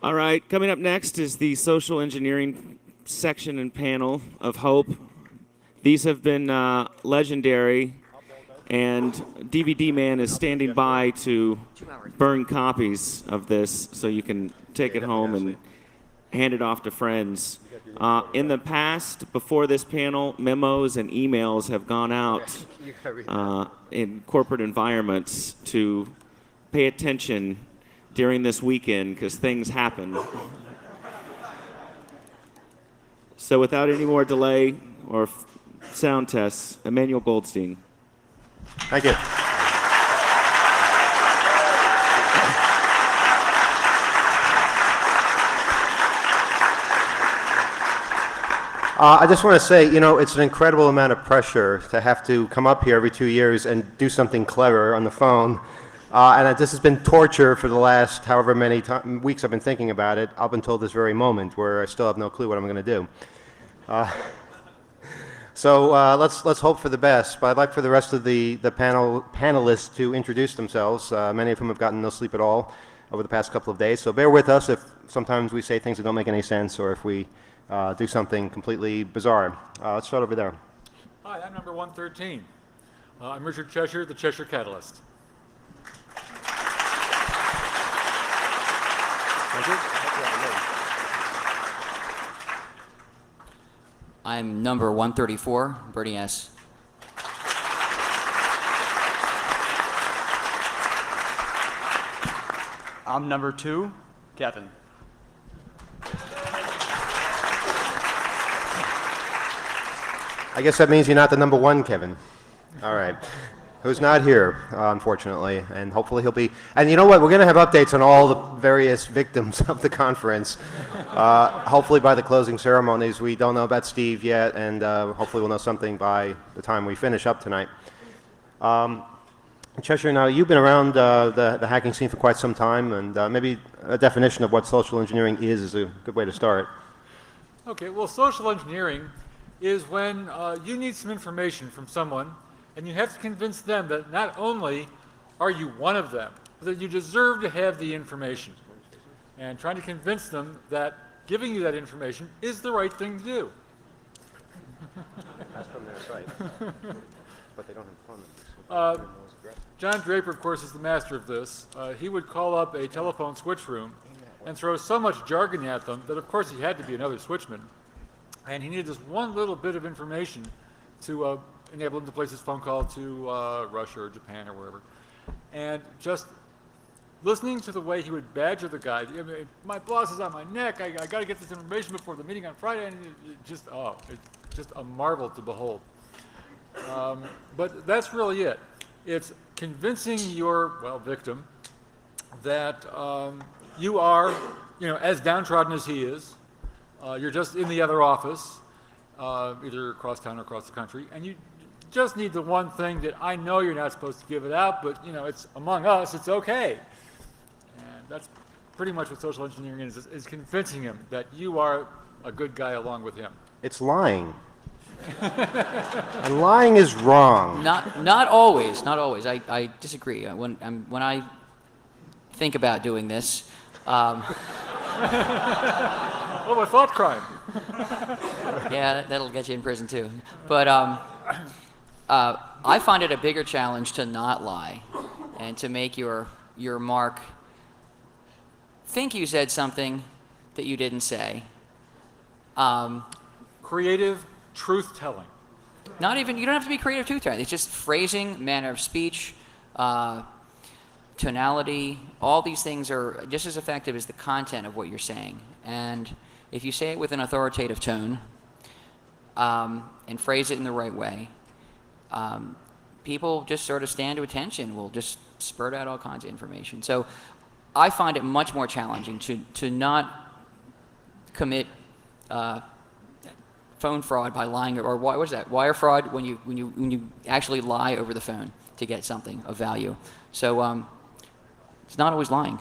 All right, coming up next is the social engineering section and panel of Hope. These have been legendary, and DVD Man is standing by to burn copies of this so you can take it home and hand it off to friends. In the past, before this panel, memos and emails have gone out in corporate environments to pay attention during this weekend because things happen. So without any more delay or sound tests, Emmanuel Goldstein. Thank you. I just want to say, it's an incredible amount of pressure to have to come up here every 2 years and do something clever on the phone. And this has been torture for the last however many weeks I've been thinking about it, up until this very moment where I still have no clue what I'm going to do. So let's hope for the best. But I'd like for the rest of the panelists to introduce themselves. Many of whom have gotten no sleep at all over the past couple of days. So bear with us if sometimes we say things that don't make any sense or if we do something completely bizarre. Let's start over there. Hi, I'm number 113. I'm Richard Cheshire, the Cheshire Catalyst. Thank you. I'm number 134, Bernie S. I'm number 2, Kevin. I guess that means you're not the number one, Kevin. All right. Who's not here, unfortunately, and hopefully he'll be. And you know what? We're going to have updates on all the various victims of the conference. Hopefully by the closing ceremonies. We don't know about Steve yet, and hopefully we'll know something by the time we finish up tonight. Cheshire, now you've been around the hacking scene for quite some time, and maybe a definition of what social engineering is a good way to start. Okay, well, social engineering is when you need some information from someone, and you have to convince them that not only are you one of them, but that you deserve to have the information. And trying to convince them that giving you that information is the right thing to do. That's from their site. But they don't have fun. John Draper, of course, is the master of this. He would call up a telephone switch room and throw so much jargon at them that, of course, he had to be another switchman. And he needed just one little bit of information to enable him to place his phone call to Russia or Japan or wherever. And just listening to the way he would badger the guy, I mean, my boss is on my neck, I got to get this information before the meeting on Friday, and it's just a marvel to behold. But that's really it. It's convincing your, victim that you are, as downtrodden as he is, you're just in the other office, either across town or across the country, and you just need the one thing that I know you're not supposed to give it out, but it's among us, it's okay. And that's pretty much what social engineering is convincing him that you are a good guy along with him. It's lying. And lying is wrong. Not always. Not always. I disagree. When I think about doing this, Oh, a thought crime. yeah, that'll get you in prison too. But I find it a bigger challenge to not lie and to make your mark think you said something that you didn't say. Creative truth-telling. Not even, you don't have to be creative truth-telling. It's just phrasing, manner of speech, tonality. All these things are just as effective as the content of what you're saying. And if you say it with an authoritative tone and phrase it in the right way, people just sort of stand to attention, will just spurt out all kinds of information. So I find it much more challenging to not commit phone fraud by lying, or what was that? Wire fraud when you actually lie over the phone to get something of value. So it's not always lying.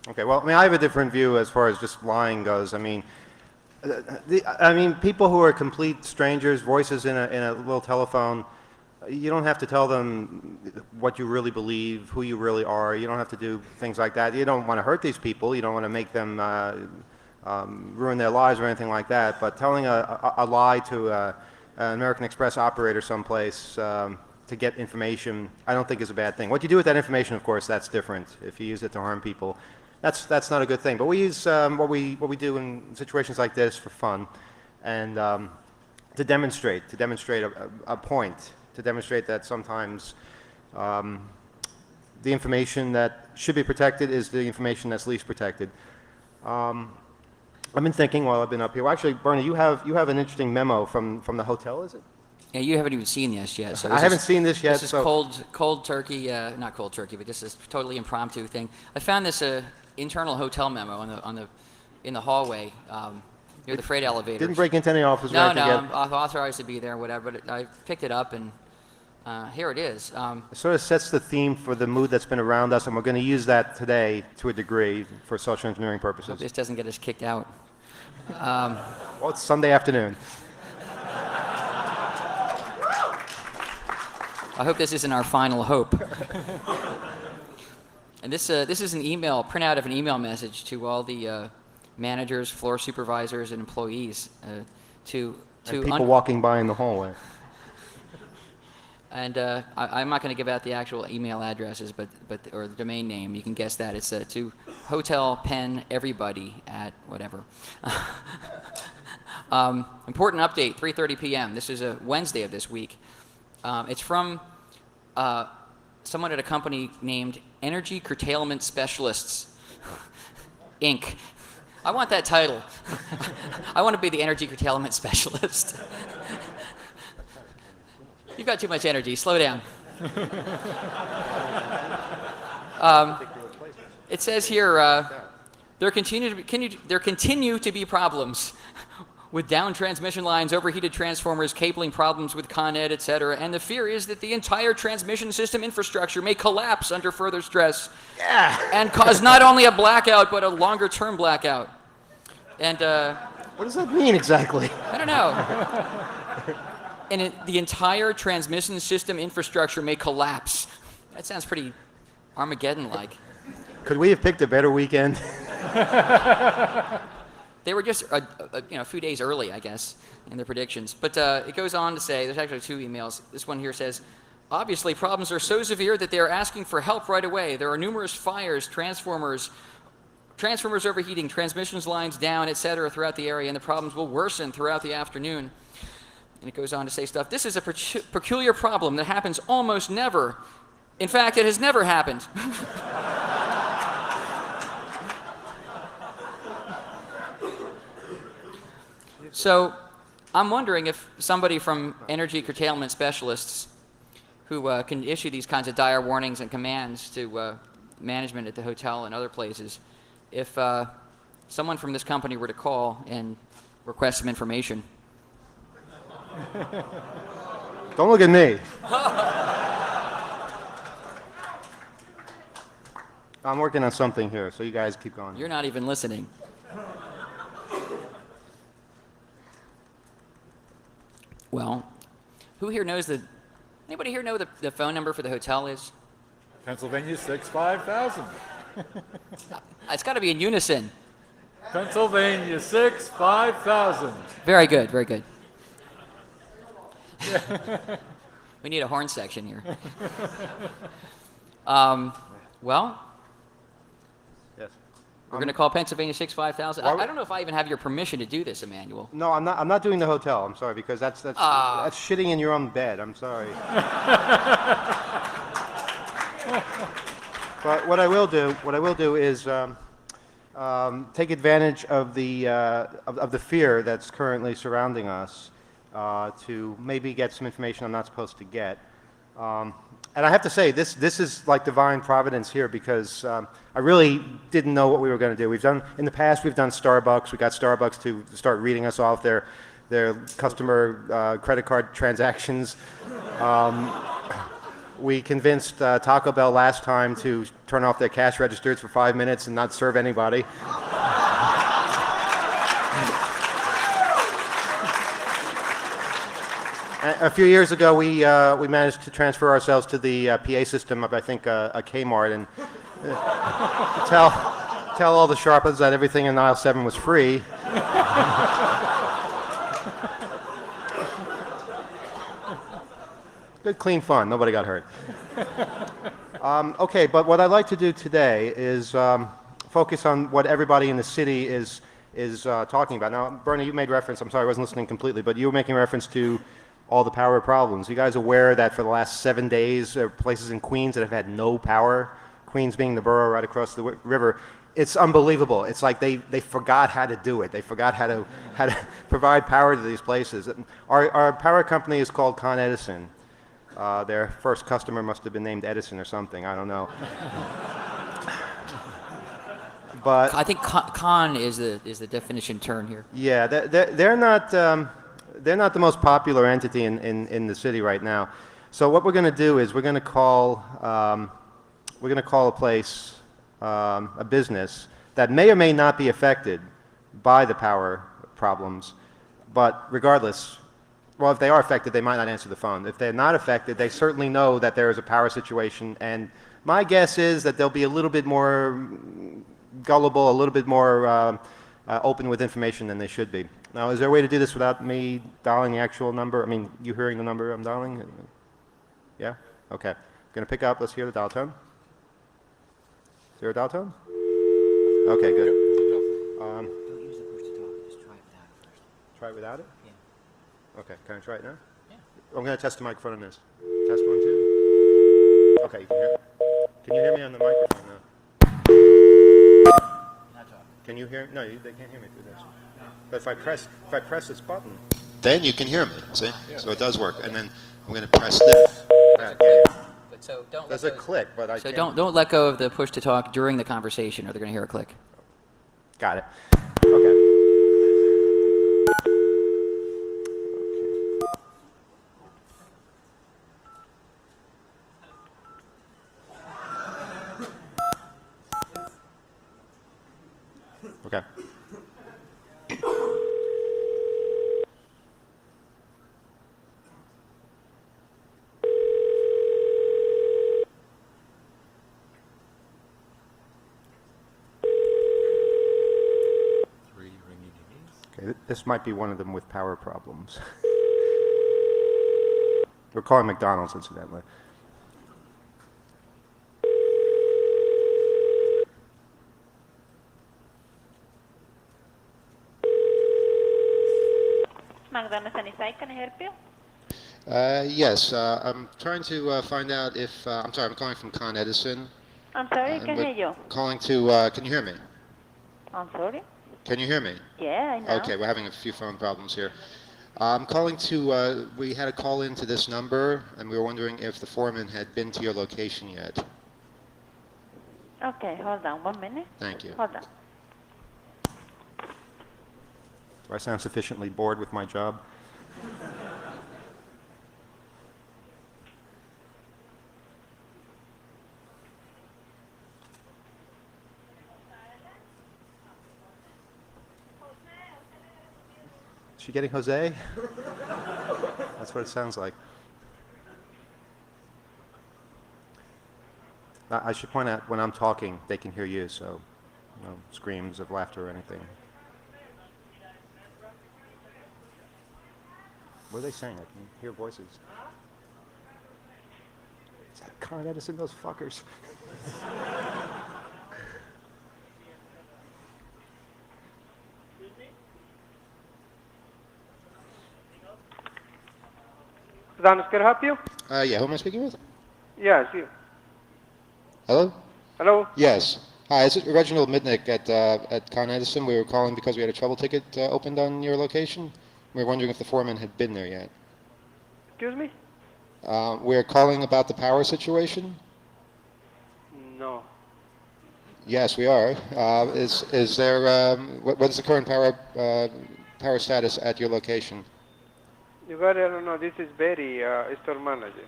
Okay, well, I have a different view as far as just lying goes. I mean, people who are complete strangers, voices in a little telephone, You don't have to tell them what you really believe, who you really are. You don't have to do things like that. You don't want to hurt these people. You don't want to make them ruin their lives or anything like that. But telling a lie to an American Express operator someplace to get information, I don't think is a bad thing. What you do with that information, of course, that's different. If you use it to harm people, that's not a good thing. But we use what we do in situations like this for fun, and to demonstrate a point, to demonstrate that sometimes the information that should be protected is the information that's least protected. I've been thinking while I've been up here. Well, actually, Bernie, you have an interesting memo from the hotel, is it? Yeah, you haven't even seen this yet. So I haven't seen this yet. This is so cold turkey, not cold turkey, but this is totally impromptu thing. I found this internal hotel memo in the hallway near the freight elevator. didn't break into any office. No, or no, anything I'm authorized to be there, whatever. But I picked it up, and here it is. It sort of sets the theme for the mood that's been around us, and we're going to use that today to a degree for social engineering purposes. This doesn't get us kicked out. Well, it's Sunday afternoon. I hope this isn't our final hope. And this is an email, printout of an email message to all the managers, floor supervisors, and employees And people un- walking by in the hallway. And I'm not going to give out the actual email addresses, or the domain name. You can guess that. It's to Hotel Penn Everybody at whatever. Important update, 3:30 p.m. This is a Wednesday of this week. It's from someone at a company named Energy Curtailment Specialists, Inc. I want that title. I want to be the Energy Curtailment Specialist. You've got too much energy. Slow down. It says here, there continue to be problems with down transmission lines, overheated transformers, cabling problems with Con Ed, etc. And the fear is that the entire transmission system infrastructure may collapse under further stress and cause not only a blackout, but a longer-term blackout. And What does that mean exactly? I don't know. And the entire transmission system infrastructure may collapse. That sounds pretty Armageddon-like. Could we have picked a better weekend? They were just a few days early, I guess, in their predictions. But it goes on to say, there's actually two emails. This one here says, obviously problems are so severe that they are asking for help right away. There are numerous fires, transformers overheating, transmissions lines down, etc. throughout the area, and the problems will worsen throughout the afternoon. And it goes on to say stuff. This is a peculiar problem that happens almost never. In fact, it has never happened. So I'm wondering if somebody from Energy Curtailment Specialists who can issue these kinds of dire warnings and commands to management at the hotel and other places, if someone from this company were to call and request some information. Don't look at me. I'm working on something here, so you guys keep going. You're not even listening. Well, who here knows anybody here know the phone number for the hotel is? Pennsylvania 65000. It's got to be in unison. Pennsylvania 65000. Very good, very good. We need a horn section here. Well, Yes. we're going to call Pennsylvania 65000. Why would- I don't know if I even have your permission to do this, Emmanuel. No, I'm not doing the hotel. I'm sorry, because that's shitting in your own bed. I'm sorry. But what I will do is take advantage of the fear that's currently surrounding us to maybe get some information I'm not supposed to get. And I have to say, this is like divine providence here, because I really didn't know what we were going to do. In the past, we've done Starbucks. We got Starbucks to start reading us off their customer credit card transactions. We convinced Taco Bell last time to turn off their cash registers for 5 minutes and not serve anybody. A few years ago, we managed to transfer ourselves to the PA system of, I think, a Kmart, and tell all the Sharpas that everything in aisle 7 was free. Good, clean fun. Nobody got hurt. Okay, but what I'd like to do today is focus on what everybody in the city is talking about. Now, Bernie, you made reference, I'm sorry, I wasn't listening completely, but you were making reference to all the power problems. You guys aware that for the last 7 days, there are places in Queens that have had no power? Queens being the borough right across the river. It's unbelievable. It's like they forgot how to do it. They forgot how to provide power to these places. Our power company is called Con Edison. Their first customer must have been named Edison or something. I don't know. But I think con is the definition term here. yeah, they're not the most popular entity in the city right now. So what we're going to do is we're going to call a place, a business that may or may not be affected by the power problems, but regardless, well, if they are affected, they might not answer the phone. If they're not affected, they certainly know that there is a power situation, and my guess is that they'll be a little bit more gullible, a little bit more open with information than they should be. Now, is there a way to do this without me dialing the actual number? I mean, you hearing the number I'm dialing? Yeah? Okay. I'm going to pick up. Let's hear the dial tone. Is there a dial tone? Okay, good. Don't use the push to talk. Just try it without it first. Try it without it? Yeah. Okay, can I try it now? Yeah. I'm going to test the microphone on this. Test 1, 2. Okay, you can hear. Can you hear me on the microphone now? Not talking. Can you hear? No, they can't hear me through this. But if I press this button, then you can hear me. See? So it does work. And then I'm going to press this. Yeah. But so don't. There's a click, but I So can't. don't let go of the push to talk during the conversation, or they're going to hear a click. Got it. Okay. Okay. Okay, this might be one of them with power problems. We're calling McDonald's, incidentally. McDonald's Sunnyside, can I help you? Yes, I'm trying to find out if, I'm sorry, I'm calling from Con Edison. I'm sorry, I can hear you. Calling to, can you hear me? I'm sorry? Can you hear me? Yeah, I know. Okay, we're having a few phone problems here. I'm calling to, we had a call into this number, and we were wondering if the foreman had been to your location yet. Okay, hold on 1 minute. Thank you. Hold on. Do I sound sufficiently bored with my job? Is she getting Jose? That's what it sounds like. I should point out, when I'm talking, they can hear you, so no screams of laughter or anything. What are they saying? I can hear voices. Is that Con Edison, those fuckers? Danos, can I help you? Yeah, who am I speaking with? Yes, you. Hello? Hello? Yes. Hi, this is Reginald Mitnick at Con Edison. We were calling because we had a trouble ticket opened on your location. We were wondering if the foreman had been there yet. Excuse me? We're calling about the power situation. No. Yes, we are. Is there what is the current power status at your location? You got it, I don't know. This is Betty, store manager.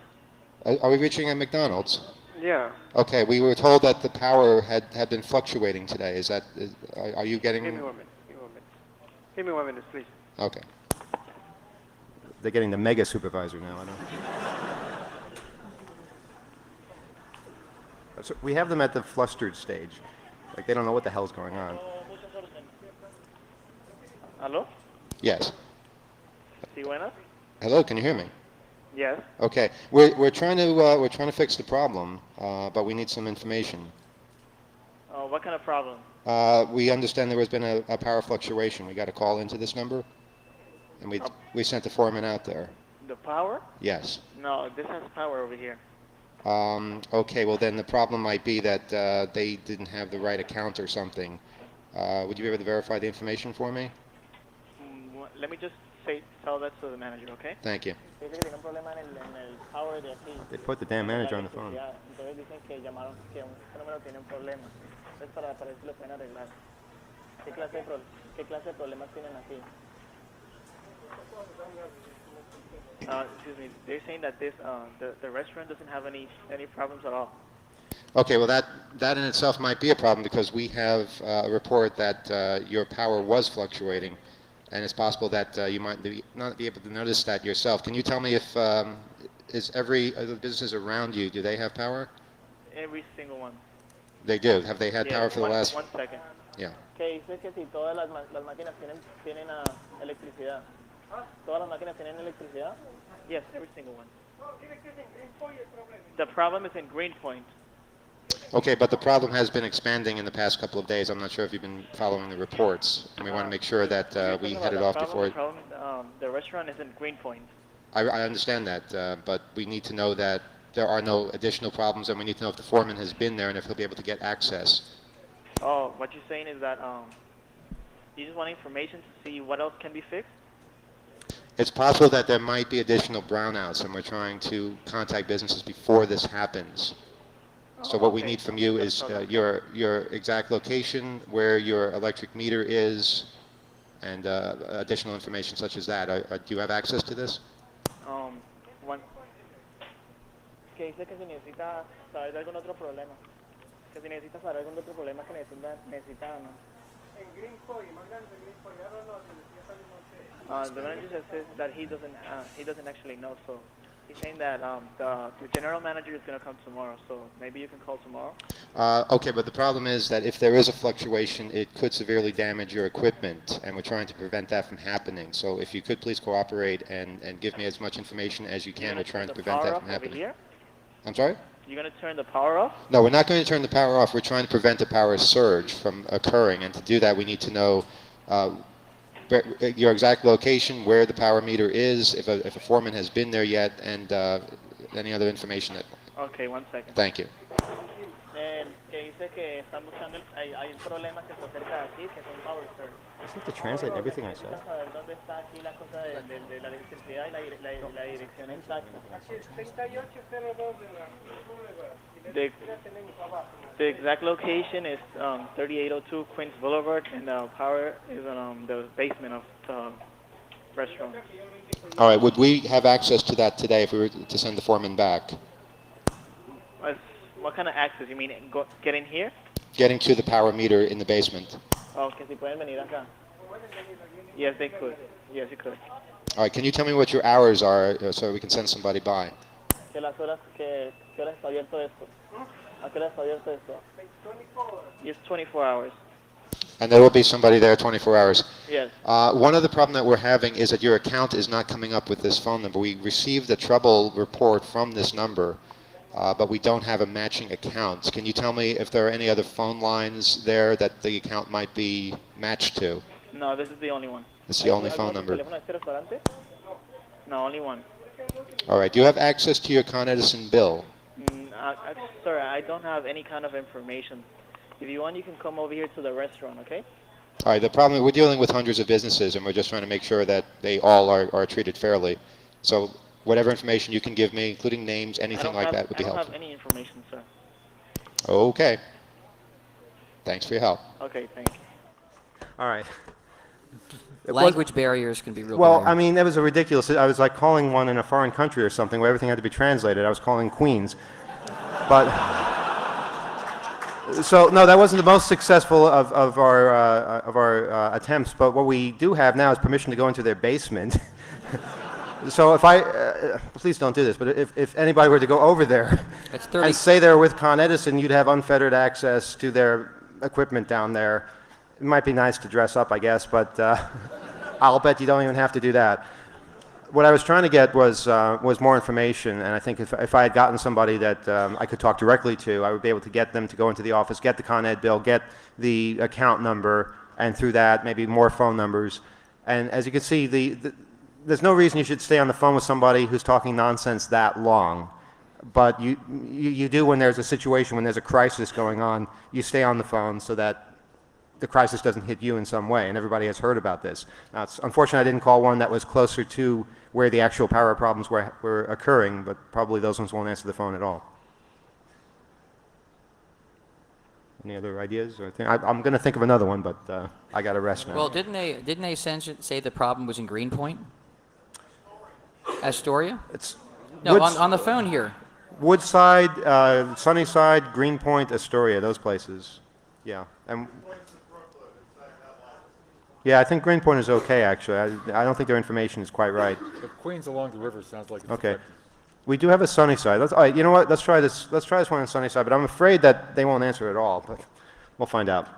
Are we reaching at McDonald's? Yeah. Okay, we were told that the power had been fluctuating today. Are you getting? Give me 1 minute. Give me 1 minute, please. Okay. they're getting the mega supervisor now. I don't. So we have them at the flustered stage, like they don't know what the hell's going on. Hello? Yes. Sí, buenas? Hello, can you hear me? Yes. Okay, we're trying to fix the problem, but we need some information. What kind of problem? We understand there has been a power fluctuation. We got a call into this number, and we sent the foreman out there. The power? Yes. No, this has power over here. Okay, well then the problem might be that they didn't have the right account or something. Would you be able to verify the information for me? Let me just tell that to the manager, okay? Thank you. Dice que tiene un problema en el power de aquí. They put the damn manager on the phone. Entonces dicen que llamaron que un número tiene un problema. Entonces para ver si lo pueden arreglar. ¿Qué clase de problemas tienen aquí? Excuse me. They're saying that the restaurant doesn't have any problems at all. Okay, well that in itself might be a problem because we have a report that your power was fluctuating, and it's possible that you might not be able to notice that yourself. Can you tell me if is every other business around you, do they have power? Every single one. They do. Have they had power for the last? 1 second. Yeah. Que dice que si todas las máquinas tienen electricidad. ¿Todas las máquinas tienen electricidad? Yes, every single one. The problem is in Greenpoint. Okay, but the problem has been expanding in the past couple of days. I'm not sure if you've been following the reports, and we want to make sure that we head it off before. The restaurant is in Greenpoint. I understand that, but we need to know that there are no additional problems, and we need to know if the foreman has been there and if he'll be able to get access. Oh, what you're saying is that you just want information to see what else can be fixed? It's possible that there might be additional brownouts, and we're trying to contact businesses before this happens. So what we need from you is your exact location, where your electric meter is, and additional information such as that. Do you have access to this? Que dice que si necesita saber de algún otro problema. Que si necesita saber algún otro problema que necesita. En Greenpoint, más grande Greenpoint, I don't know. The manager says that he doesn't actually know, so he's saying that the general manager is going to come tomorrow, so maybe you can call tomorrow. Okay, but the problem is that if there is a fluctuation, it could severely damage your equipment, and we're trying to prevent that from happening. So if you could please cooperate and give me as much information as you can, we're trying to prevent that from happening. Here? I'm sorry? You're going to turn the power off? No, we're not going to turn the power off. We're trying to prevent a power surge from occurring, and to do that, we need to know your exact location, where the power meter is, if a foreman has been there yet, and any other information that... Okay, 1 second. Thank you. Que dice que están buscando, hay un problema que está cerca de aquí, que es un power surge. I have to translate everything I said. Necesita saber dónde está aquí la cosa de la electricidad y la dirección exacta. The exact location is 3802 Queens Boulevard, and the power is on the basement of the restaurant. All right, would we have access to that today if we were to send the foreman back? What kind of access? You mean get in here? Getting to the power meter in the basement. Oh, que si pueden venir acá. Yes, they could. Yes, you could. All right, can you tell me what your hours are so we can send somebody by? ¿Qué horas está abierto esto? ¿A qué hora está abierto esto? It's 24 hours. And there will be somebody there 24 hours. Yes. One of the problem that we're having is that your account is not coming up with this phone number. We received a trouble report from this number, but we don't have a matching account. Can you tell me if there are any other phone lines there that the account might be matched to? No, this is the only one. It's the only phone number. No, only one. All right. Do you have access to your Con Edison bill? Sorry, I don't have any kind of information. If you want, you can come over here to the restaurant, okay? All right. The problem, we're dealing with hundreds of businesses, and we're just trying to make sure that they all are treated fairly. So whatever information you can give me, including names, anything like that would be helpful. I don't have any information, sir. Okay. Thanks for your help. Okay, thank you. All right. Language barriers can be real. Well, barrier. I mean, that was a ridiculous. I was like calling one in a foreign country or something where everything had to be translated. I was calling Queens. But, so, no, that wasn't the most successful of our attempts. But what we do have now is permission to go into their basement. So if please don't do this, but if anybody were to go over there That's 30. and say they're with Con Edison, you'd have unfettered access to their equipment down there. It might be nice to dress up, I guess, but I'll bet you don't even have to do that. What I was trying to get was more information, and I think if I had gotten somebody that I could talk directly to, I would be able to get them to go into the office, get the Con Ed bill, get the account number, and through that, maybe more phone numbers. And as you can see, there's no reason you should stay on the phone with somebody who's talking nonsense that long. But you do when there's a situation, when there's a crisis going on, you stay on the phone so that the crisis doesn't hit you in some way, and everybody has heard about this. Now, it's unfortunate I didn't call one that was closer to where the actual power problems were occurring, but probably those ones won't answer the phone at all. Any other ideas? I'm going to think of another one, but I got to rest now. Well, didn't they say the problem was in Greenpoint? Astoria? It's No, on the phone here. Woodside, Sunnyside, Greenpoint, Astoria, those places. Yeah. And yeah, I think Greenpoint is okay, actually. I don't think their information is quite right. But Queens along the river sounds like it's Okay. affected. We do have a Sunnyside. All right, you know what? Let's try this. Let's try this one in Sunnyside, but I'm afraid that they won't answer at all. But we'll find out.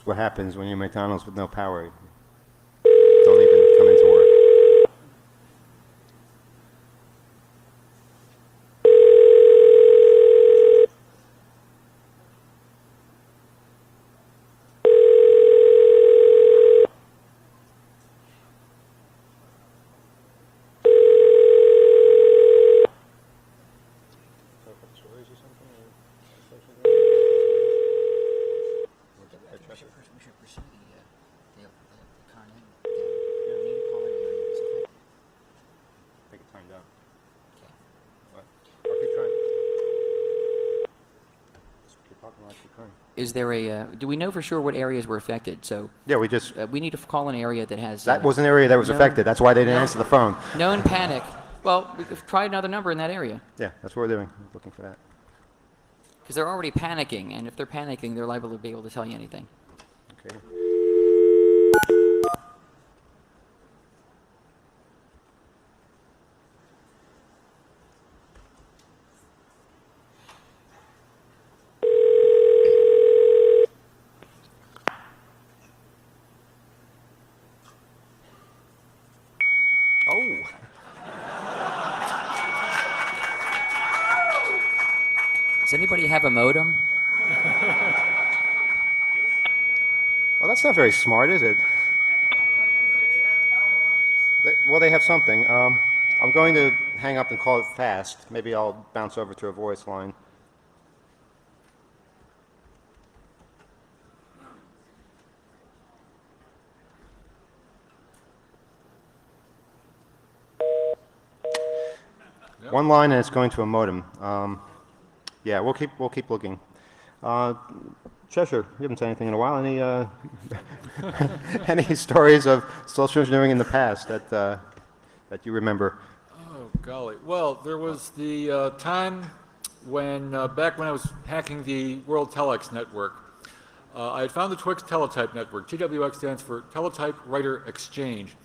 What happens when you're McDonald's with no power? Don't even come into work. We should pursue the Con Ed. We need to call it areas, okay? Take it timed out. Okay. What? I'll keep trying. Just keep talking like you're trying. Is there a? Do we know for sure what areas were affected? So Yeah, we just. we need to call an area that has That was an area that was no- affected. That's why they didn't answer the phone. known panic. Well, we could try another number in that area Yeah, that's what we're doing. Looking for that. because they're already panicking, and if they're panicking, they're liable to be able to tell you anything. Okay. Oh. Does anybody have a modem? Well, that's not very smart, is it? Well, they have something. I'm going to hang up and call it fast. Maybe I'll bounce over to a voice line. One line, and it's going to a modem. Yeah, we'll keep looking. Cheshire, you haven't said anything in a while. Any any stories of social engineering in the past that you remember? Oh, golly. Well, there was the time when, back when I was hacking the World Telex network, I had found the Twix Teletype network. TWX stands for Teletype Writer Exchange.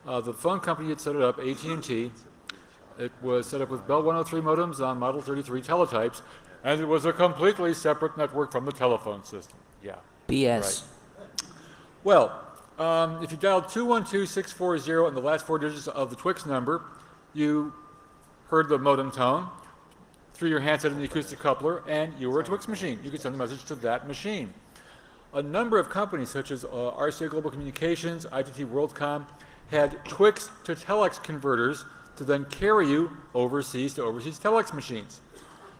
The phone company had set it up, AT&T. It was set up with Bell 103 modems on Model 33 teletypes, and it was a completely separate network from the telephone system. Yeah. BS. Well, if you dialed 212-640 and the last four digits of the Twix number, you heard the modem tone through your handset in the acoustic coupler, and you were a Twix machine. You could send a message to that machine. A number of companies, such as RCA Global Communications, ITT WorldCom, had Twix to telex converters to then carry you overseas to overseas telex machines.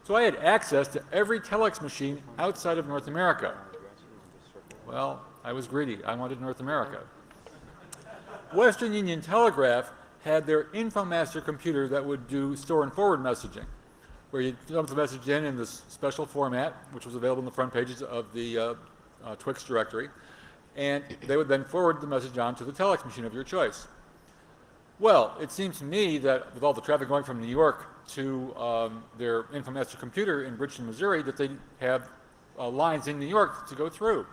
So I had access to every telex machine outside of North America. Well, I was greedy. I wanted North America. Western Union Telegraph had their Infomaster computer that would do store and forward messaging, where you dump the message in this special format, which was available in the front pages of the Twix directory, and they would then forward the message on to the telex machine of your choice. Well, it seems to me that with all the traffic going from New York to their Infomaster computer in Bridgeton, Missouri, that they have lines in New York to go through.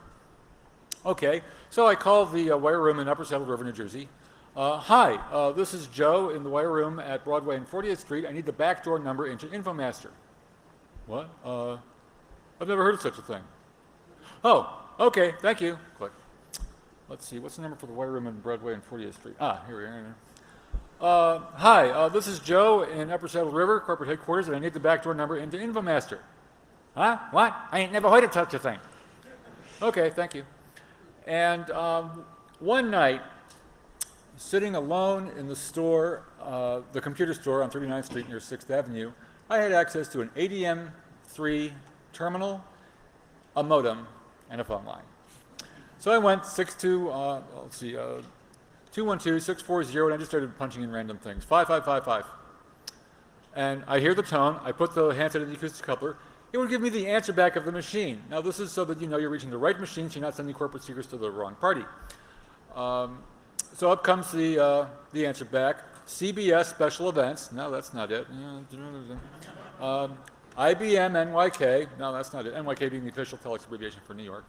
Okay, so I called the wire room in Upper Saddle River, New Jersey. Hi, this is Joe in the wire room at Broadway and 40th Street. I need the backdoor number into Infomaster. What? I've never heard of such a thing. Oh, okay, thank you. Click. Let's see, what's the number for the wire room in Broadway and 40th Street? Ah, here we are. Hi, this is Joe in Upper Saddle River, corporate headquarters, and I need the backdoor number into Infomaster. Huh? What? I ain't never heard of such a thing. Okay, thank you. And one night, sitting alone in the store, the computer store on 39th Street near 6th Avenue, I had access to an ADM3 terminal, a modem, and a phone line. So I went 212-640, and I just started punching in random things. 5555. And I hear the tone. I put the handset in the acoustic coupler. It would give me the answer back of the machine. Now, this is so that you know you're reaching the right machine, so you're not sending corporate secrets to the wrong party. So up comes the answer back. CBS special events. No, that's not it. IBM NYK. No, that's not it. NYK being the official telex abbreviation for New York.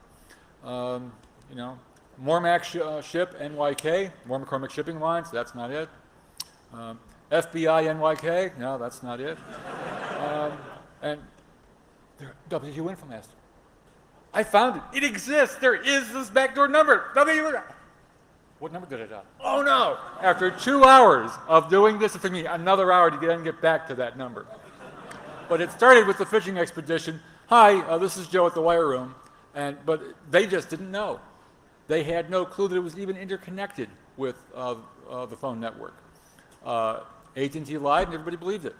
You know, Mormac ship NYK. More McCormick shipping lines. That's not it. FBI NYK. No, that's not it. And WU Infomaster. I found it. It exists. There is this backdoor number. What number did I dial? Oh no! After 2 hours of doing this, it took me another hour to get back to that number. But it started with the fishing expedition. Hi, this is Joe at the wire room. But they just didn't know. They had no clue that it was even interconnected with the phone network. AT&T lied and everybody believed it.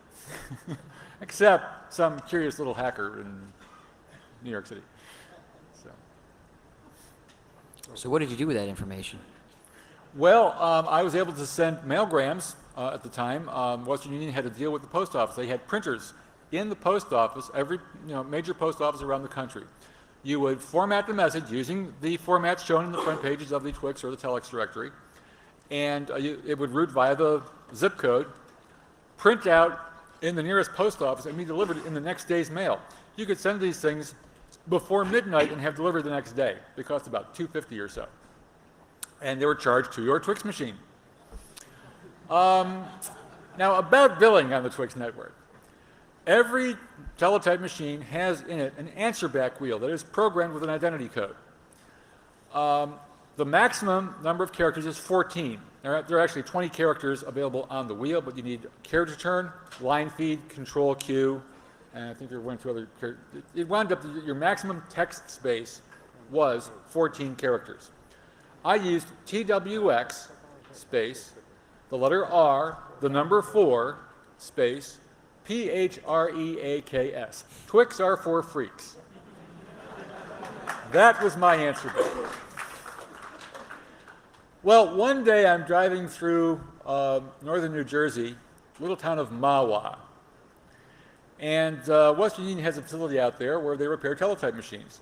Except some curious little hacker in New York City. So what did you do with that information? Well, I was able to send mailgrams at the time. Western Union had a deal with the post office. They had printers in the post office, every major post office around the country. You would format the message using the formats shown in the front pages of the Twix or the telex directory, and it would route via the zip code, print out in the nearest post office, and be delivered in the next day's mail. You could send these things before midnight and have delivered the next day. They cost about $2.50 or so. And they were charged to your Twix machine. Now, about billing on the Twix network. Every teletype machine has in it an answer back wheel that is programmed with an identity code. The maximum number of characters is 14. There are actually 20 characters available on the wheel, but you need character turn, line feed, control Q, and I think there were 1 or 2 other characters. It wound up that your maximum text space was 14 characters. I used TWX space, the letter R, the number 4, space, PHREAKS. Twix are for freaks. That was my answer back. Well, one day I'm driving through northern New Jersey, little town of Mahwah. And Western Union has a facility out there where they repair teletype machines.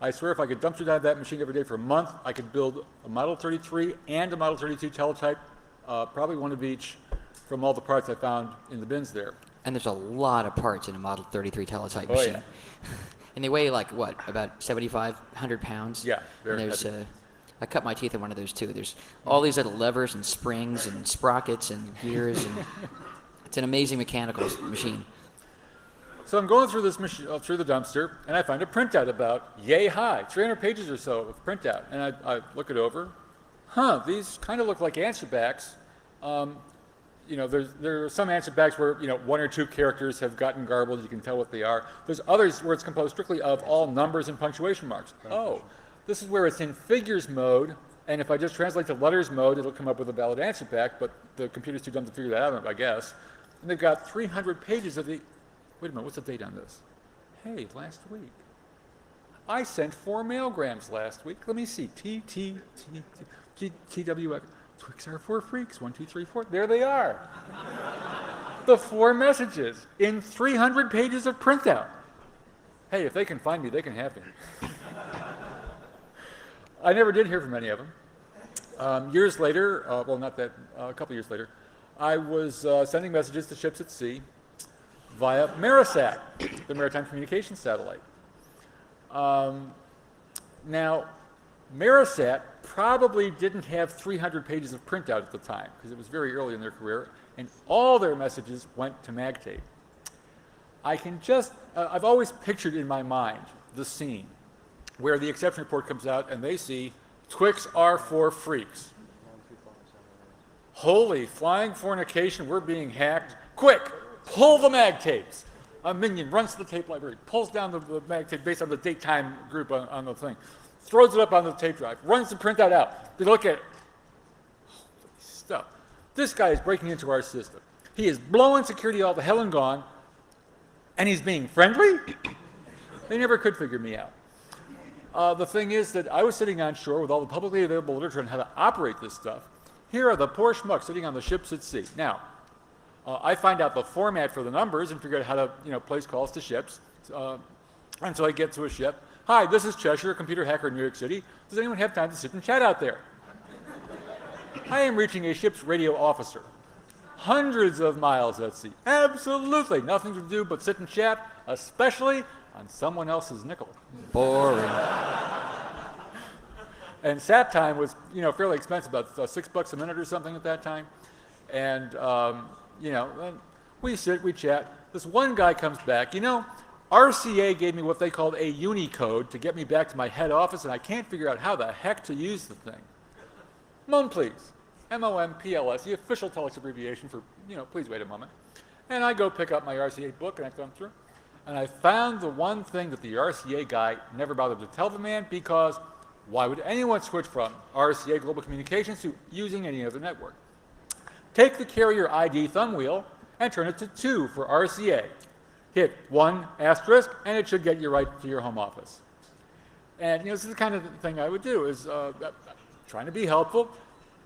I swear if I could dump it out of that machine every day for a month, I could build a Model 33 and a Model 32 teletype, probably one of each, from all the parts I found in the bins there. And there's a lot of parts in a Model 33 teletype machine. Yeah. And they weigh like, what, about 7,500 pounds? Yeah, and very there's heavy. I cut my teeth on one of those too. There's all these little levers and springs and sprockets and gears, and it's an amazing mechanical machine. So I'm going through this through the dumpster, and I find a printout about yay high, 300 pages or so of printout. And I look it over. These kind of look like answer backs. There are some answer backs where 1 or 2 characters have gotten garbled. You can tell what they are. There's others where it's composed strictly of all numbers and punctuation marks. Oh, this is where it's in figures mode, and if I just translate to letters mode, it'll come up with a valid answer back. But the computer's too dumb to figure that out, I guess. And they've got 300 pages of the wait a minute, what's the date on this? Hey, last week. I sent 4 mailgrams last week. Let me see. TWX. Twix are for freaks. 1, 2, 3, 4. There they are. The 4 messages in 300 pages of printout. Hey, if they can find me, they can have me. I never did hear from any of them. Years later, well, not that, a couple years later, I was sending messages to ships at sea via Marisat, the Maritime Communications Satellite. Now, Marisat probably didn't have 300 pages of printout at the time, because it was very early in their career, and all their messages went to MagTape. I can just, I've always pictured in my mind the scene where the exception report comes out and they see Twix are for freaks. Holy flying fornication, we're being hacked. Quick, pull the mag tapes. A minion runs to the tape library, pulls down the mag tape based on the date time group on the thing, throws it up on the tape drive, runs the printout out. They look at it. Holy stuff. This guy is breaking into our system. He is blowing security all the hell and gone, and he's being friendly? They never could figure me out. The thing is that I was sitting on shore with all the publicly available literature on how to operate this stuff. Here are the poor schmucks sitting on the ships at sea. Now, I find out the format for the numbers and figure out how to, place calls to ships. And so I get to a ship. Hi, this is Cheshire, a computer hacker in New York City. Does anyone have time to sit and chat out there? I am reaching a ship's radio officer. Hundreds of miles at sea. Absolutely nothing to do but sit and chat, especially on someone else's nickel. Boring. And sat time was, fairly expensive, about $6 a minute or something at that time. And, then we sit, we chat. This one guy comes back. RCA gave me what they called a Unicode to get me back to my head office, and I can't figure out how the heck to use the thing. Mon, please. MOMPLS, the official telex abbreviation for, please wait a moment. And I go pick up my RCA book, and I thumb through. And I found the one thing that the RCA guy never bothered to tell the man, because why would anyone switch from RCA Global Communications to using any other network? Take the carrier ID thumb wheel and turn it to 2 for RCA. Hit 1 asterisk, and it should get you right to your home office. And this is the kind of thing I would do, is trying to be helpful.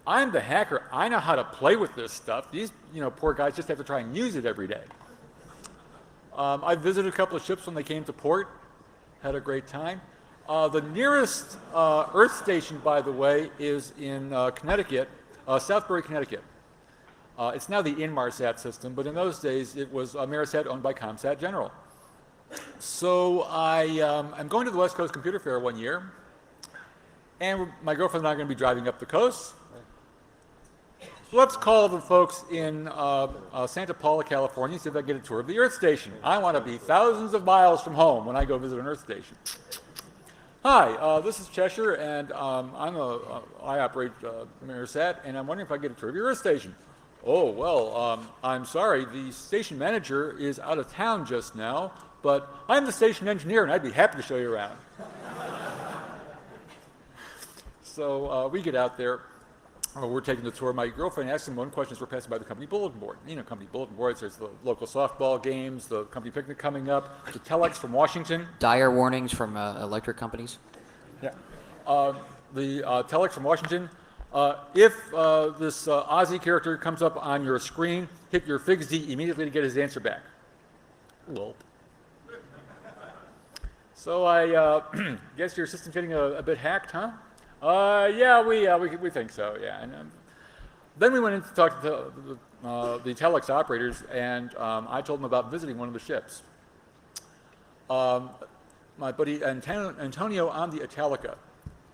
I'm the hacker. I know how to play with this stuff. These poor guys just have to try and use it every day. I visited a couple of ships when they came to port. Had a great time. The nearest Earth station, by the way, is in Connecticut, Southbury, Connecticut. It's now the Inmarsat system, but in those days it was Marisat owned by ComSat General. So I'm going to the West Coast Computer Fair one year, and my girlfriend and I are going to be driving up the coast. Let's call the folks in Santa Paula, California, see if I can get a tour of the Earth Station. I want to be thousands of miles from home when I go visit an Earth Station. Hi, this is Cheshire, and I operate Marisat, and I'm wondering if I can get a tour of your Earth Station. Oh, well, I'm sorry, the station manager is out of town just now, but I'm the station engineer, and I'd be happy to show you around. So we get out there. We're taking the tour. My girlfriend asked him one question as we're passing by the company bulletin board. Company bulletin boards, there's the local softball games, the company picnic coming up, the telex from Washington. Dire warnings from electric companies. Yeah. The telex from Washington. If this Ozzy character comes up on your screen, hit your Fix D immediately to get his answer back. Well. So I guess your system's getting a bit hacked, huh? Yeah, we think so, yeah. And then we went in to talk to the telex operators, and I told them about visiting one of the ships. My buddy Antonio on the Italica,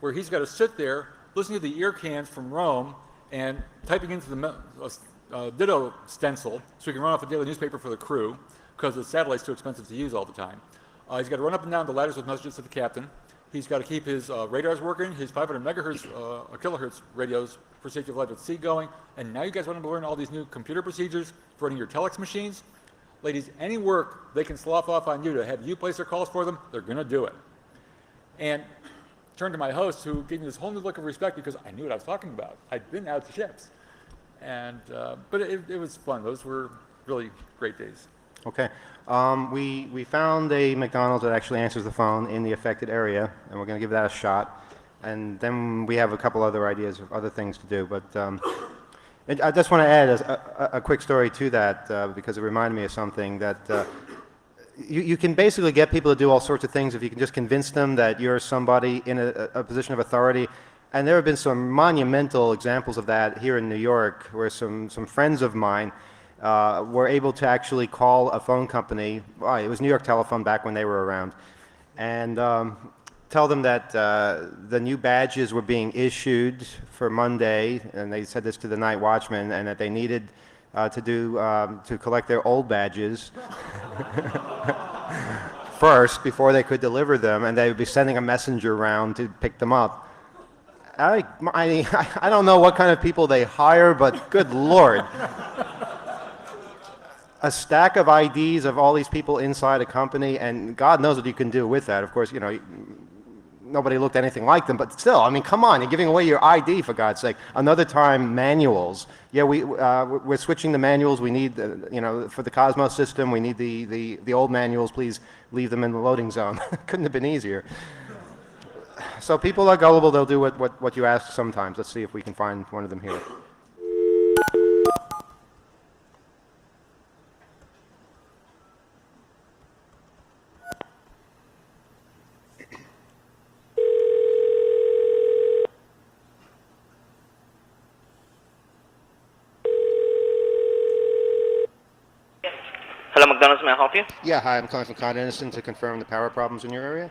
where he's got to sit there listening to the ear cans from Rome and typing into the ditto stencil so he can run off a daily newspaper for the crew, because the satellite's too expensive to use all the time. He's got to run up and down the ladders with messages to the captain. He's got to keep his radars working, his 500 megahertz, kilohertz radios for safety of life at sea going. And now you guys want to learn all these new computer procedures for running your telex machines? Ladies, any work they can slough off on you to have you place their calls for them, they're going to do it. And turned to my host, who gave me this whole new look of respect because I knew what I was talking about. I'd been out to ships. And, but it was fun. Those were really great days. Okay. We found a McDonald's that actually answers the phone in the affected area, and we're going to give that a shot. And then we have a couple other ideas of other things to do. But and I just want to add a quick story to that because it reminded me of something that you can basically get people to do all sorts of things if you can just convince them that you're somebody in a position of authority. And there have been some monumental examples of that here in New York, where some friends of mine were able to actually call a phone company. Well, it was New York Telephone back when they were around, and tell them that the new badges were being issued for Monday, and they said this to the night watchman, and that they needed to collect their old badges first before they could deliver them, and they would be sending a messenger around to pick them up. I don't know what kind of people they hire, but good Lord. A stack of IDs of all these people inside a company, and God knows what you can do with that. Of course, you know, nobody looked anything like them, but still, I mean, come on, you're giving away your ID, for God's sake. Another time, manuals. Yeah, we're switching the manuals. We need, you know, for the Cosmos system, we need the old manuals. Please leave them in the loading zone. Couldn't have been easier. So people are gullible. They'll do what you ask sometimes. Let's see if we can find one of them here. Hello, McDonald's, may I help you? Yeah, hi, I'm calling from Con Edison to confirm the power problems in your area.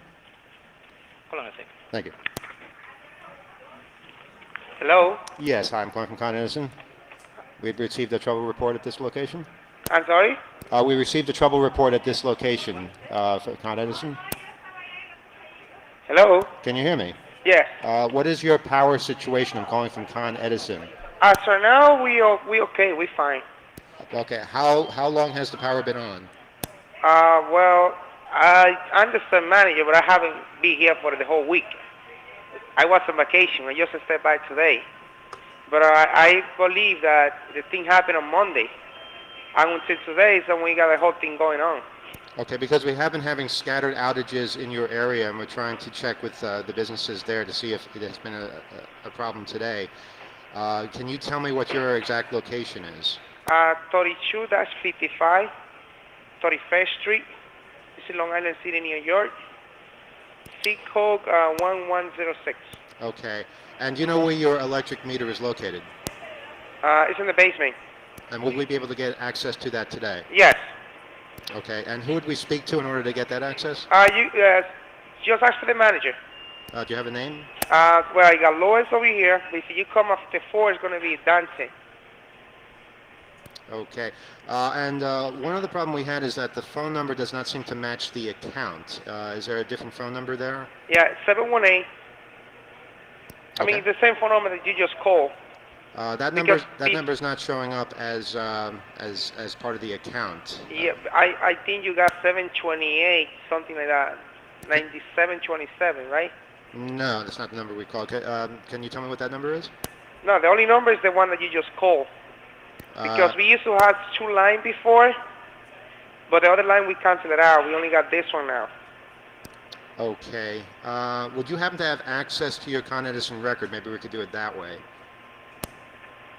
Hold on a second. Thank you. Hello? Yes, hi, I'm calling from Con Edison. We've received a trouble report at this location. I'm sorry? We received a trouble report at this location for Con Edison. Hello? Can you hear me? Yes. What is your power situation? I'm calling from Con Edison. So now we okay, we fine. Okay, how long has the power been on? Well, I'm just a manager, but I haven't been here for the whole week. I was on vacation. I just stepped by today. But I believe that the thing happened on Monday. And until today, so we got the whole thing going on. Okay, because we have been having scattered outages in your area, and we're trying to check with the businesses there to see if it has been a problem today. Can you tell me what your exact location is? 32-55, 31st Street. This is Long Island City, New York. Zip code 1106. Okay, and do you know where your electric meter is located? It's in the basement. And will we be able to get access to that today? Yes. Okay, and who would we speak to in order to get that access? You just ask for the manager. Do you have a name? Well, I got Lois over here. If you come after 4, it's going to be dancing. Okay, and one other problem we had is that the phone number does not seem to match the account. Is there a different phone number there? Yeah, 718. I Okay. mean, the same phone number that you just called. That number is not showing up as part of the account. Yeah, I think you got 728, something like that. 9727, right? No, that's not the number we called. Can you tell me what that number is? No, the only number is the one that you just called. Because we used to have 2 lines before, but the other line we canceled it out. We only got this one now. Okay. Would you happen to have access to your Con Edison record? Maybe we could do it that way.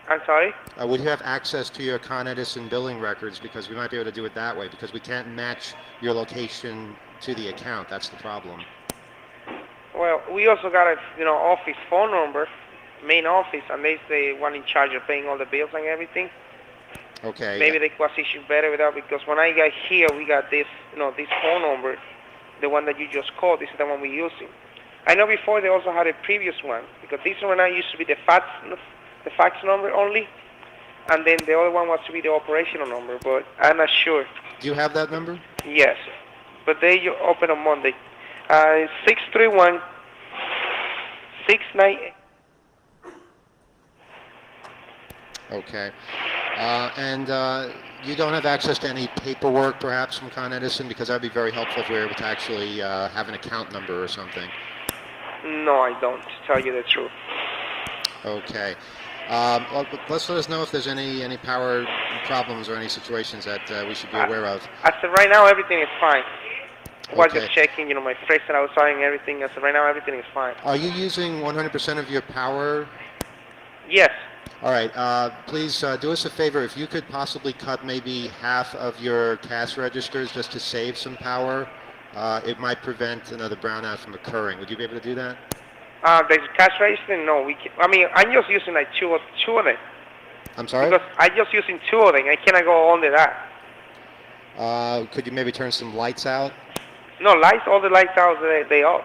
I'm sorry? Would you have access to your Con Edison billing records? Because we might be able to do it that way, because we can't match your location to the account. That's the problem. Well, we also got a office phone number, main office, and they're the one in charge of paying all the bills and everything. Okay. Maybe the acquisition better with that, because when I got here, we got this, this phone number, the one that you just called. This is the one we're using. I know before they also had a previous one, because this one now used to be the fax number only, and then the other one was to be the operational number, but I'm not sure. Do you have that number? Yes, but they open on Monday. 631 698. Okay. And you don't have access to any paperwork, perhaps, from Con Edison? Because that would be very helpful if we were able to actually have an account number or something. No, I don't, to tell you the truth. Okay. Well, let's let us know if there's any power problems or any situations that we should be aware of. As of right now, everything is fine. We're Okay. just checking, my freezer outside and everything. As of right now, everything is fine. Are you using 100% of your power? Yes. All right. Please do us a favor. If you could possibly cut maybe half of your cash registers just to save some power, it might prevent another brownout from occurring. Would you be able to do that? The cash register, no. I'm just using like two of them. I'm sorry? Because I'm just using two of them. I cannot go under that. Could you maybe turn some lights out? No, all the lights out, they off.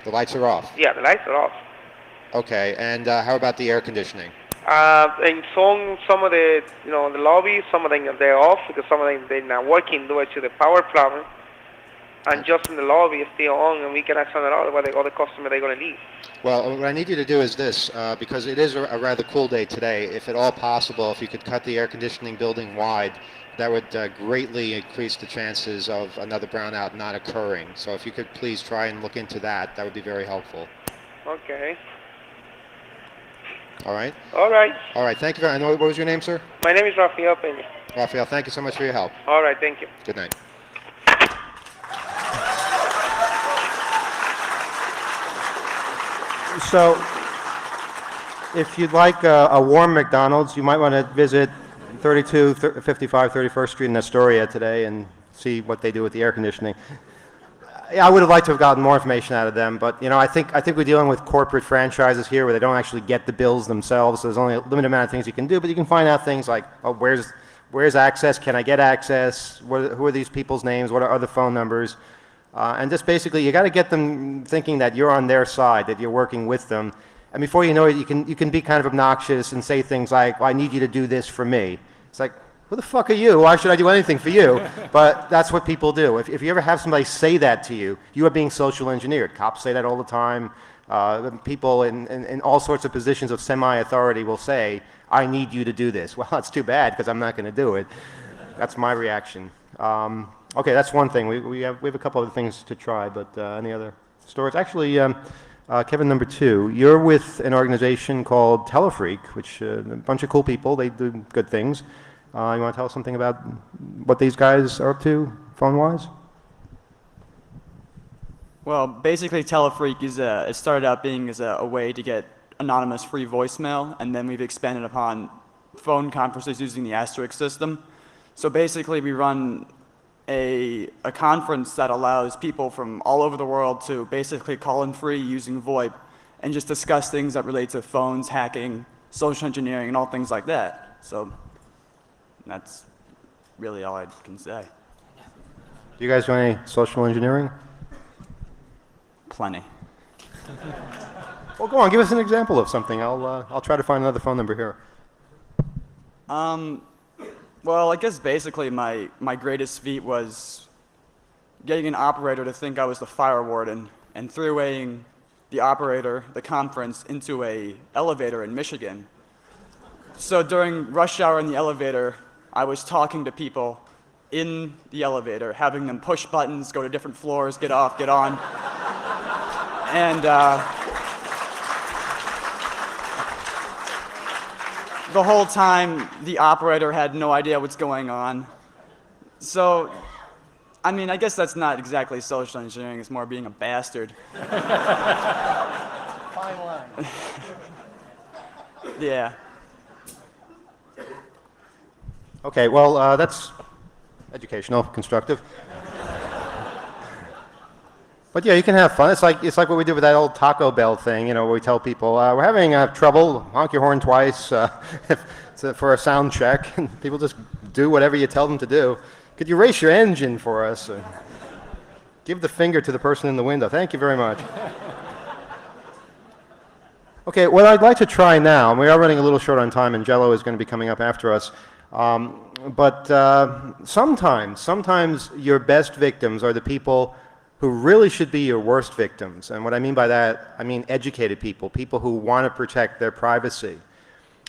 The lights are off. Yeah, the lights are off. Okay. And how about the air conditioning? And some of the, the lobby, some of them they're off because some of them they're not working due to the power problem. And just in the lobby is still on, and we cannot turn it off. Otherwise, all the customers they're going to leave. Well, what I need you to do is this, because it is a rather cool day today. If at all possible, if you could cut the air conditioning building wide, that would greatly increase the chances of another brownout not occurring. So if you could please try and look into that, that would be very helpful. Okay. All right? All right. All right. Thank you very much. What was your name, sir? My name is Rafael Peña. Rafael, thank you so much for your help. All right. Thank you. Good night. So, if you'd like a warm McDonald's, you might want to visit 3255 31st Street in Astoria today and see what they do with the air conditioning. I would have liked to have gotten more information out of them, but I think we're dealing with corporate franchises here where they don't actually get the bills themselves. So there's only a limited amount of things you can do, but you can find out things like, oh, where's access? Can I get access? Who are these people's names? What are other phone numbers? And just basically, you got to get them thinking that you're on their side, that you're working with them. And before you know it, you can be kind of obnoxious and say things like, well, I need you to do this for me. It's like, who the fuck are you? Why should I do anything for you? But that's what people do. If you ever have somebody say that to you, you are being social engineered. Cops say that all the time. People in all sorts of positions of semi-authority will say, I need you to do this. Well, that's too bad because I'm not going to do it. That's my reaction. Okay, that's one thing. We have a couple other things to try, but any other stories? Actually, Kevin, number 2, you're with an organization called Telefreak, which a bunch of cool people. They do good things. You want to tell us something about what these guys are up to, phone-wise? Well, basically, Telefreak it started out being as a way to get anonymous free voicemail, and then we've expanded upon phone conferences using the Asterisk system. So basically, we run a conference that allows people from all over the world to basically call in free using VoIP and just discuss things that relate to phones, hacking, social engineering, and all things like that. So that's really all I can say. Do you guys do any social engineering? Plenty. Well, go on, give us an example of something. I'll try to find another phone number here. Well, I guess basically my greatest feat was getting an operator to think I was the fire warden and throwing the operator, the conference, into a elevator in Michigan. So during rush hour in the elevator, I was talking to people in the elevator, having them push buttons, go to different floors, get off, get on. And the whole time, the operator had no idea what's going on. So, I mean, I guess that's not exactly social engineering, it's more being a bastard. Fine line. Yeah. Okay, well, that's educational, constructive. But yeah, you can have fun. It's like what we did with that old Taco Bell thing, where we tell people, we're having trouble, honk your horn twice for a sound check, and people just do whatever you tell them to do. Could you race your engine for us? Give the finger to the person in the window. Thank you very much. Okay, what I'd like to try now, and we are running a little short on time, and Jello is going to be coming up after us, but sometimes your best victims are the people who really should be your worst victims. And what I mean by that, I mean educated people, people who want to protect their privacy.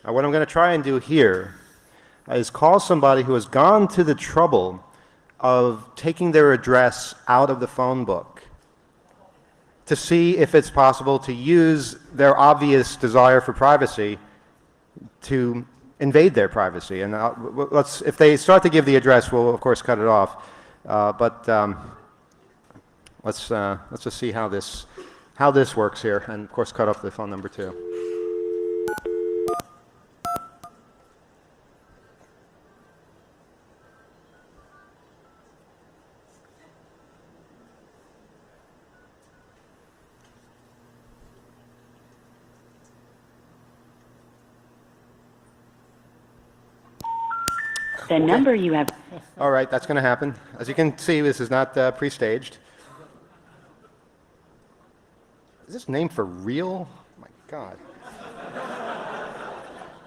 What I'm going to try and do here is call somebody who has gone to the trouble of taking their address out of the phone book to see if it's possible to use their obvious desire for privacy to invade their privacy. And if they start to give the address, we'll of course cut it off. Let's just see how this works here, and of course cut off the phone number too. The number you have. All right, that's going to happen. As you can see, this is not pre-staged. Is this name for real? Oh my God.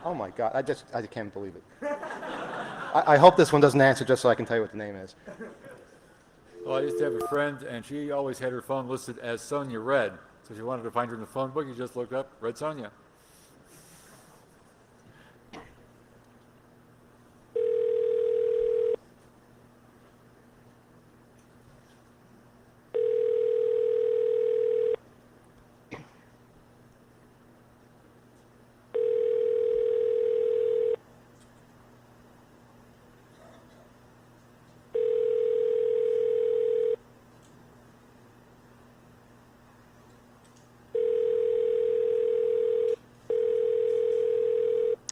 Oh my God, I can't believe it. I hope this one doesn't answer just so I can tell you what the name is. Well, I used to have a friend, and she always had her phone listed as Sonia Red. So if you wanted to find her in the phone book, you just looked up Red Sonia.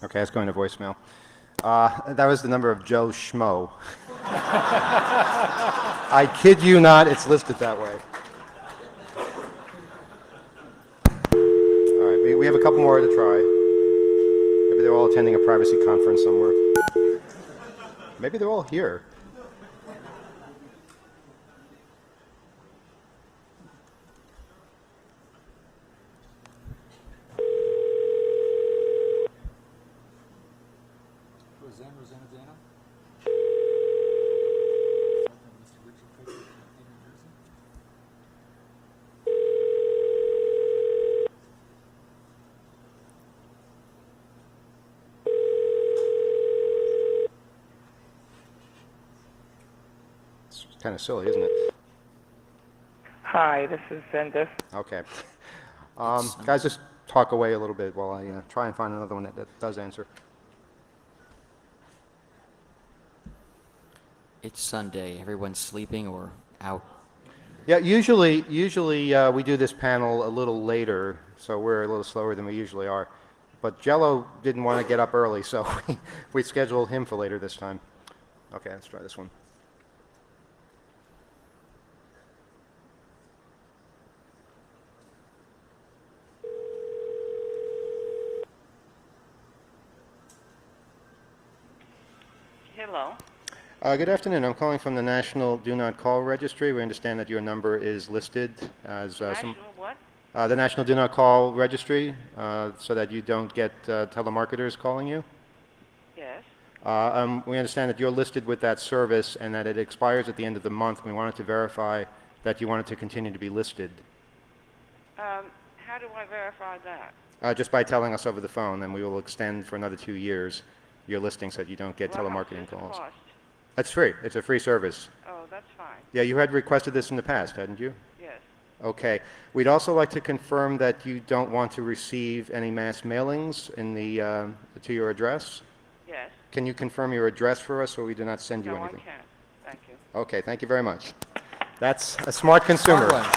Okay, it's going to voicemail. That was the number of Joe Schmo. I kid you not, it's listed that way. All right, we have a couple more to try. Maybe they're all attending a privacy conference somewhere. Maybe they're all here. It's kind of silly, isn't it? Hi, this is Zendesk. Okay. Guys, just talk away a little bit while I try and find another one that does answer. It's Sunday. Everyone's sleeping or out. Yeah, usually we do this panel a little later, so we're a little slower than we usually are. But Jello didn't want to get up early, so we scheduled him for later this time. Okay, let's try this one. Hello. Good afternoon. I'm calling from the National Do Not Call Registry. We understand that your number is listed as National what? the National Do Not Call Registry, so that you don't get telemarketers calling you. Yes. We understand that you're listed with that service and that it expires at the end of the month. We wanted to verify that you wanted to continue to be listed. How do I verify that? Just by telling us over the phone, and we will extend for another 2 years your listing so that you don't get Well, how much telemarketing does it calls. cost? That's free. It's a free service. Oh, that's fine. Yeah, you had requested this in the past, hadn't you? Yes. Okay. We'd also like to confirm that you don't want to receive any mass mailings in the, to your address. Yes. Can you confirm your address for us so we do not send you No, I anything? can't. Thank you. Okay, thank you very much. That's a smart consumer. Smart one.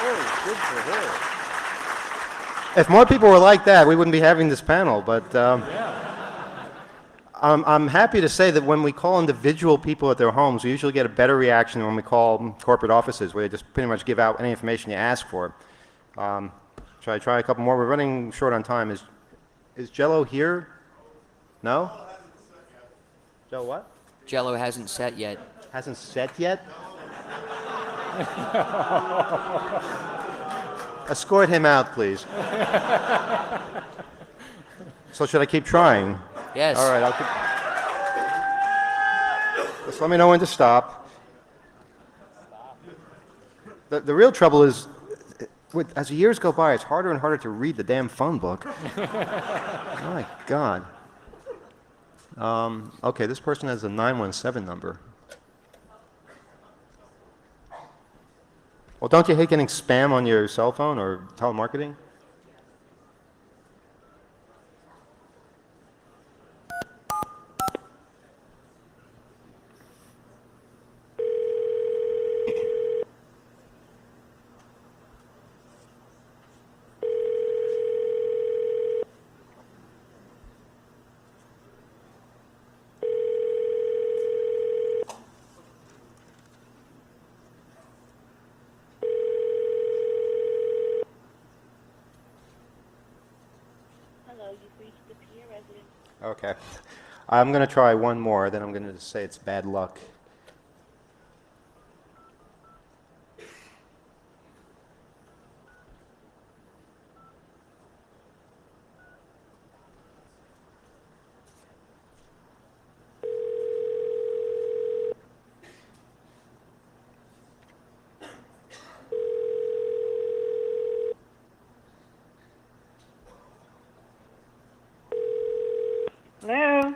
Oh, good for her. If more people were like that, we wouldn't be having this panel, but I'm happy to say that when we call individual people at their homes, we usually get a better reaction than when we call corporate offices, where they just pretty much give out any information you ask for. Should I try a couple more? We're running short on time. Is Jello here? No? Jello what? Jello hasn't set yet. Hasn't set yet? Escort him out, please. So should I keep trying? Yes. All right, I'll keep... Just let me know when to stop. The real trouble is, as the years go by, it's harder and harder to read the damn phone book. My God. Okay, this person has a 917 number. Well, don't you hate getting spam on your cell phone or telemarketing? Hello, you've reached the Pier residence. Okay. I'm going to try one more, then I'm going to say it's bad luck. Hello?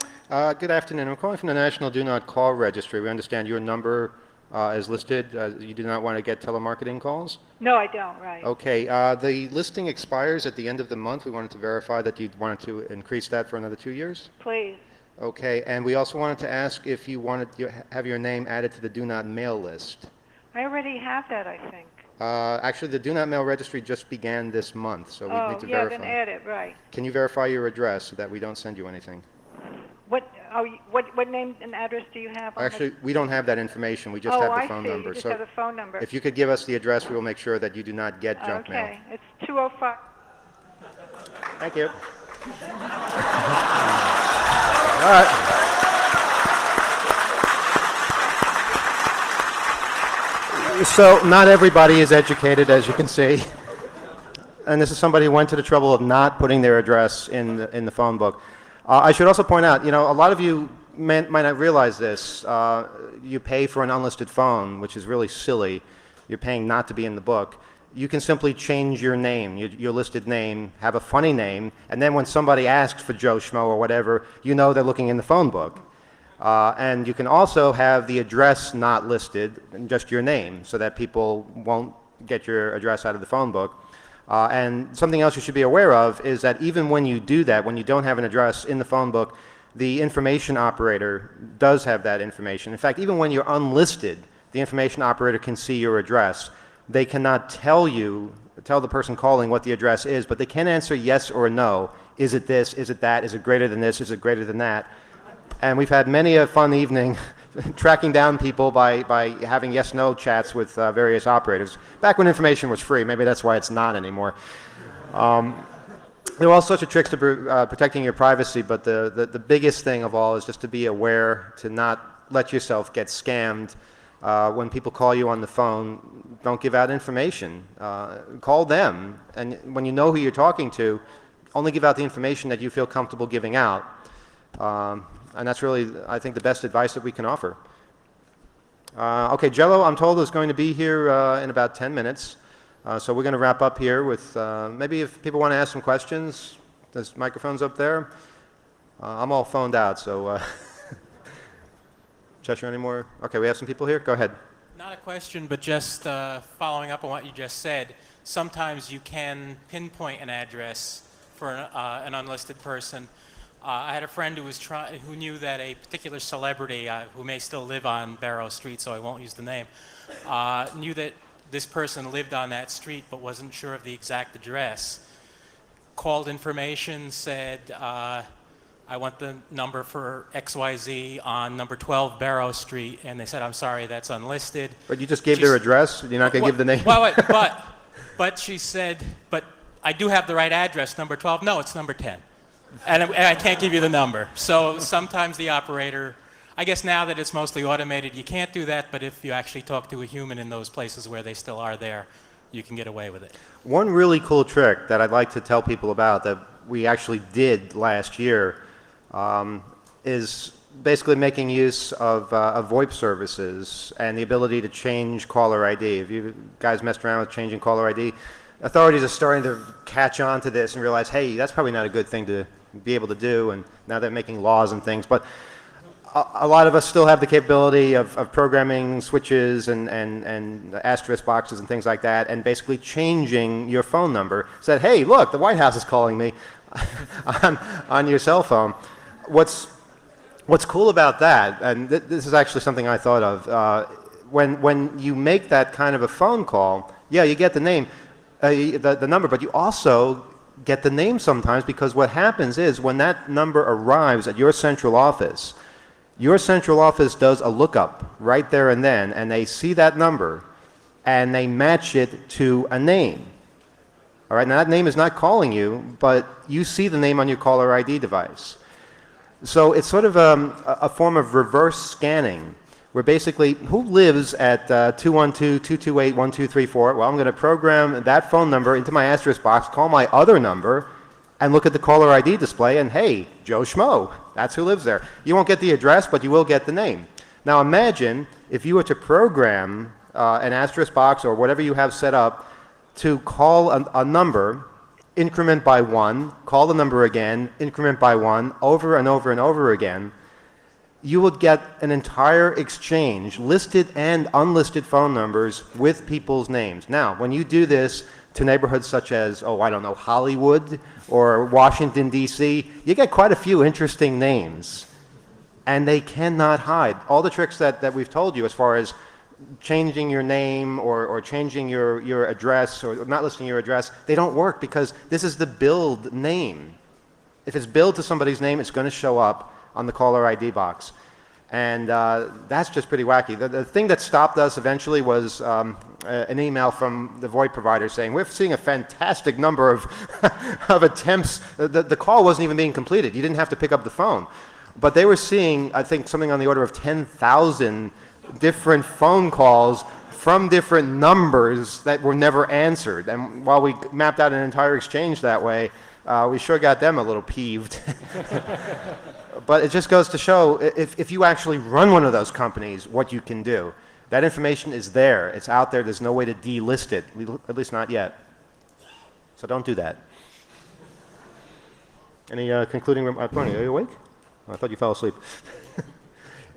Good afternoon. I'm calling from the National Do Not Call Registry. We understand your number is listed. You do not want to get telemarketing calls? No, I don't, right. Okay. The listing expires at the end of the month. We wanted to verify that you wanted to increase that for another 2 years. Please. Okay. And we also wanted to ask if you wanted to have your name added to the Do Not Mail list. I already have that, I think. Actually, the Do Not Mail registry just began this month, so we need to yeah, verify. then add it, right. Can you verify your address so that we don't send you anything? What name and address do you have on Actually, we don't have that information. We just the... have Oh, the I phone see. number. You just So have the phone number. if you could give us the address, we will make sure that you do not get junk mail. Okay, it's 205... Thank you. All right. So not everybody is educated, as you can see. And this is somebody who went to the trouble of not putting their address in the phone book. I should also point out, a lot of you might not realize this. You pay for an unlisted phone, which is really silly. You're paying not to be in the book. You can simply change your name, your listed name, have a funny name, and then when somebody asks for Joe Schmo or whatever, you know they're looking in the phone book. And you can also have the address not listed, and just your name, so that people won't get your address out of the phone book. And something else you should be aware of is that even when you do that, when you don't have an address in the phone book, the information operator does have that information. In fact, even when you're unlisted, the information operator can see your address. They cannot tell the person calling what the address is, but they can answer yes or no. Is it this? Is it that? Is it greater than this? Is it greater than that? And we've had many a fun evening tracking down people by having yes-no chats with various operators. Back when information was free, maybe that's why it's not anymore. There are all sorts of tricks to protecting your privacy, but the biggest thing of all is just to be aware to not let yourself get scammed. When people call you on the phone, don't give out information. Call them, and when you know who you're talking to, only give out the information that you feel comfortable giving out. And that's really, I think, the best advice that we can offer. Okay, Jello, I'm told, is going to be here in about 10 minutes. So we're going to wrap up here with maybe if people want to ask some questions, there's microphones up there. I'm all phoned out, so Cheshire, any more? Okay, we have some people here. Go ahead. Not a question, but just following up on what you just said. Sometimes you can pinpoint an address for an unlisted person. I had a friend who knew that a particular celebrity, who may still live on Barrow Street, so I won't use the name, knew that this person lived on that street but wasn't sure of the exact address. Called information, said, I want the number for XYZ on number 12 Barrow Street, and they said, I'm sorry, that's unlisted. But you just gave their address? You're not going to give the name? Well, but she said, but I do have the right address, number 12. No, it's number 10. And I can't give you the number. So sometimes the operator, I guess now that it's mostly automated, you can't do that, but if you actually talk to a human in those places where they still are there, you can get away with it. One really cool trick that I'd like to tell people about that we actually did last year is basically making use of VoIP services and the ability to change caller ID. If you guys messed around with changing caller ID, authorities are starting to catch on to this and realize, hey, that's probably not a good thing to be able to do, and now they're making laws and things. But a lot of us still have the capability of programming switches and asterisk boxes and things like that, and basically changing your phone number. Said, hey, look, the White House is calling me on your cell phone. What's cool about that, and this is actually something I thought of, when you make that kind of a phone call, yeah, you get the name, the number, but you also get the name sometimes, because what happens is when that number arrives at your central office does a lookup right there and then, and they see that number and they match it to a name. All right, now that name is not calling you, but you see the name on your caller ID device. So it's sort of a form of reverse scanning, where basically, who lives at 212-228-1234? Well, I'm going to program that phone number into my asterisk box, call my other number, and look at the caller ID display, and hey, Joe Schmo, that's who lives there. You won't get the address, but you will get the name. Now imagine if you were to program an asterisk box or whatever you have set up to call a number, increment by 1, call the number again, increment by 1, over and over and over again. You would get an entire exchange, listed and unlisted phone numbers with people's names. Now, when you do this to neighborhoods such as, oh, I don't know, Hollywood or Washington, D.C., you get quite a few interesting names, and they cannot hide. All the tricks that we've told you as far as changing your name or changing your address or not listing your address, they don't work because this is the billed name. If it's billed to somebody's name, it's going to show up on the caller ID box. And that's just pretty wacky. The thing that stopped us eventually was an email from the VoIP provider saying, we're seeing a fantastic number of, of attempts. The call wasn't even being completed. You didn't have to pick up the phone. But they were seeing, I think, something on the order of 10,000 different phone calls from different numbers that were never answered. And while we mapped out an entire exchange that way, we sure got them a little peeved. But it just goes to show, if you actually run one of those companies, what you can do. That information is there. It's out there. There's no way to delist it, at least not yet. So don't do that. Any concluding remarks? Are you awake? Oh, I thought you fell asleep.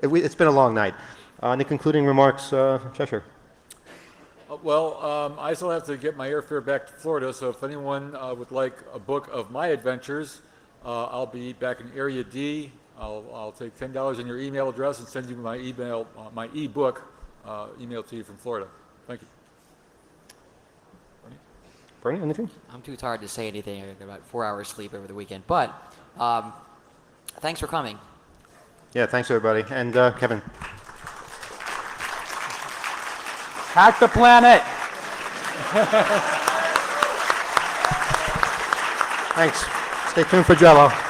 It's been a long night. Any concluding remarks, Cheshire? Well, I still have to get my airfare back to Florida, so if anyone would like a book of my adventures, I'll be back in Area D. I'll take $10 in your email address and send you my email, my e-book emailed to you from Florida. Thank you. Bernie, anything? I'm too tired to say anything. I got about 4 hours sleep over the weekend. But thanks for coming. Yeah, thanks everybody. And Kevin. Hack the planet! Thanks. Stay tuned for Jell-O.